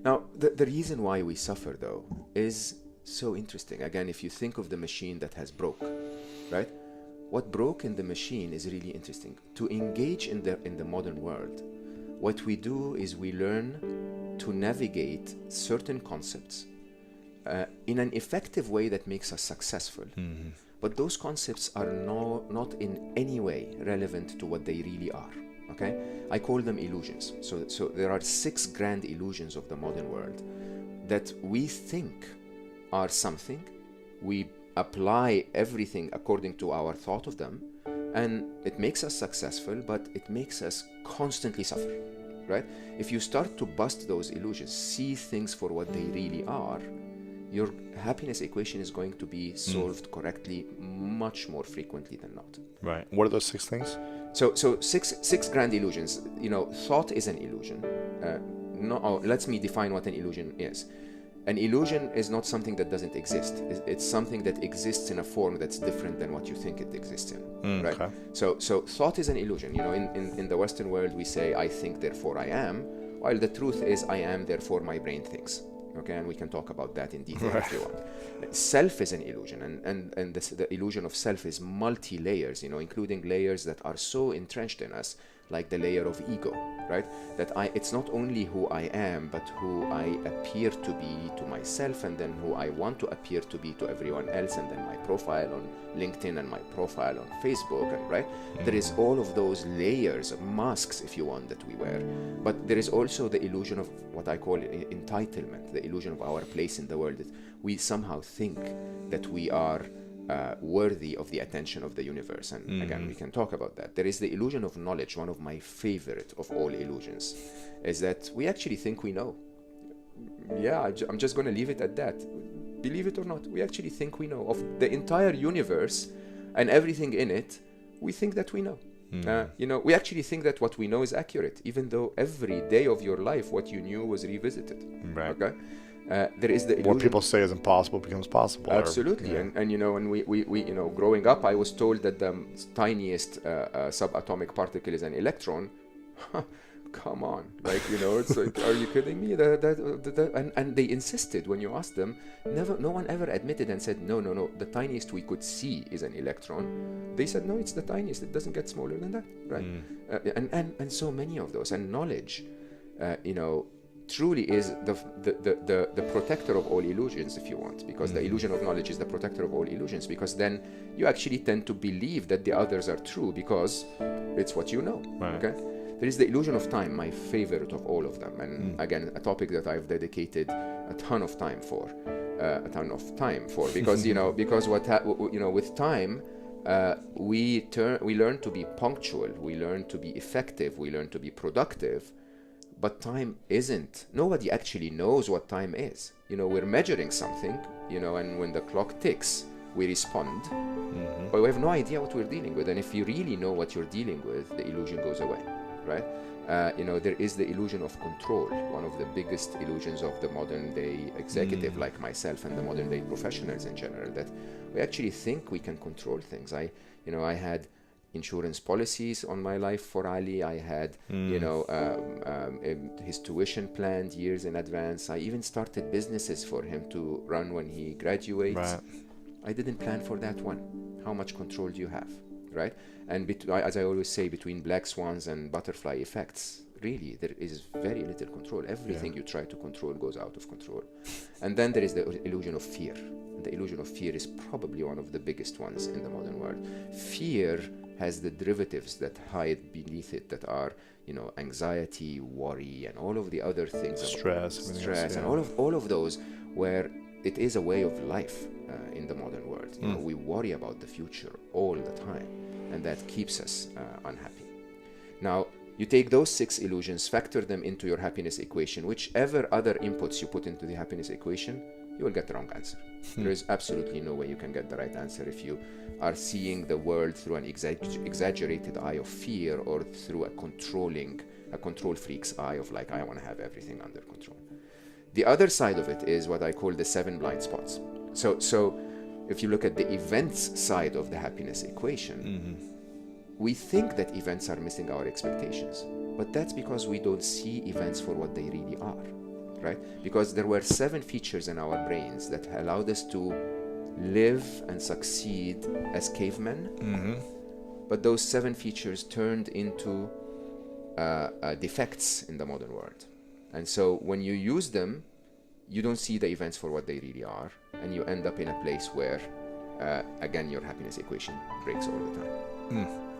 Now, the reason why we suffer, though, is so interesting. Again, if you think of the machine that has broke, right? What broke in the machine is really interesting. To engage in the modern world, what we do is we learn to navigate certain concepts in an effective way that makes us successful. Mm-hmm. But those concepts are not in any way relevant to what they really are. Okay? I call them illusions. So there are 6 grand illusions of the modern world that we think are something. We apply everything according to our thought of them, and it makes us successful, but it makes us constantly suffer, right? If you start to bust those illusions, see things for what they really are, your happiness equation is going to be solved correctly much more frequently than not. Right. What are those 6 things? So six grand illusions. Thought is an illusion. Let me define what an illusion is. An illusion is not something that doesn't exist. It's something that exists in a form that's different than what you think it exists in, right? Okay. So thought is an illusion. In the Western world, we say, I think, therefore I am, while the truth is, I am, therefore my brain thinks. Okay, and we can talk about that in detail if you want. Self is an illusion, and the illusion of self is multi-layers, including layers that are so entrenched in us, like the layer of ego, right? That it's not only who I am, but who I appear to be to myself, and then who I want to appear to be to everyone else, and then my profile on LinkedIn and my profile on Facebook, and right? There is all of those layers, masks, if you want, that we wear. But there is also the illusion of what I call entitlement, the illusion of our place in the world, that we somehow think that we are worthy of the attention of the universe. And again, we can talk about that. There is the illusion of knowledge. One of my favorite of all illusions is that we actually think we know. Yeah, I'm just going to leave it at that. Believe it or not, we actually think we know. Of the entire universe and everything in it, we think that we know. We actually think that what we know is accurate, even though every day of your life, what you knew was revisited. Right. Okay? There is the illusion. What people say is impossible becomes possible. Absolutely. And when we growing up, I was told that the tiniest subatomic particle is an electron. Come on, it's like, are you kidding me? And they insisted when you asked them. No one ever admitted and said no. The tiniest we could see is an electron. They said no, it's the tiniest. It doesn't get smaller than that, right? And so many of those. And knowledge, truly is the protector of all illusions, if you want, because the illusion of knowledge is the protector of all illusions, because then you actually tend to believe that the others are true because it's what you know. Right. Okay. There is the illusion of time, my favorite of all of them, and again, a topic that I've dedicated a ton of time for, because because with time, we learn to be punctual, we learn to be effective, we learn to be productive. But time isn't. Nobody actually knows what time is. We're measuring something, and when the clock ticks, we respond. But we have no idea what we're dealing with. And if you really know what you're dealing with, the illusion goes away, right? There is the illusion of control, one of the biggest illusions of the modern day executive like myself and the modern day professionals in general, that we actually think we can control things. I had insurance policies on my life for Ali. I had, his tuition planned years in advance. I even started businesses for him to run when he graduates. Right. I didn't plan for that one. How much control do you have, right? And as I always say, between black swans and butterfly effects, really, there is very little control. Everything you try to control goes out of control. And then there is the illusion of fear. The illusion of fear is probably one of the biggest ones in the modern world. Fear has the derivatives that hide beneath it, that are, anxiety, worry, and all of the other things. Stress, and all of those, where it is a way of life in the modern world. We worry about the future all the time, and that keeps us unhappy. Now, you take those 6 illusions, factor them into your happiness equation. Whichever other inputs you put into the happiness equation, you will get the wrong answer. There is absolutely no way you can get the right answer if you are seeing the world through an exaggerated eye of fear, or through a control freak's eye of like, I want to have everything under control. The other side of it is what I call the 7 blind spots. So if you look at the events side of the happiness equation, we think that events are missing our expectations, but that's because we don't see events for what they really are, right? Because there were 7 features in our brains that allowed us to live and succeed as cavemen. But those 7 features turned into defects in the modern world. And so when you use them, you don't see the events for what they really are, and you end up in a place where, again, your happiness equation breaks all the time.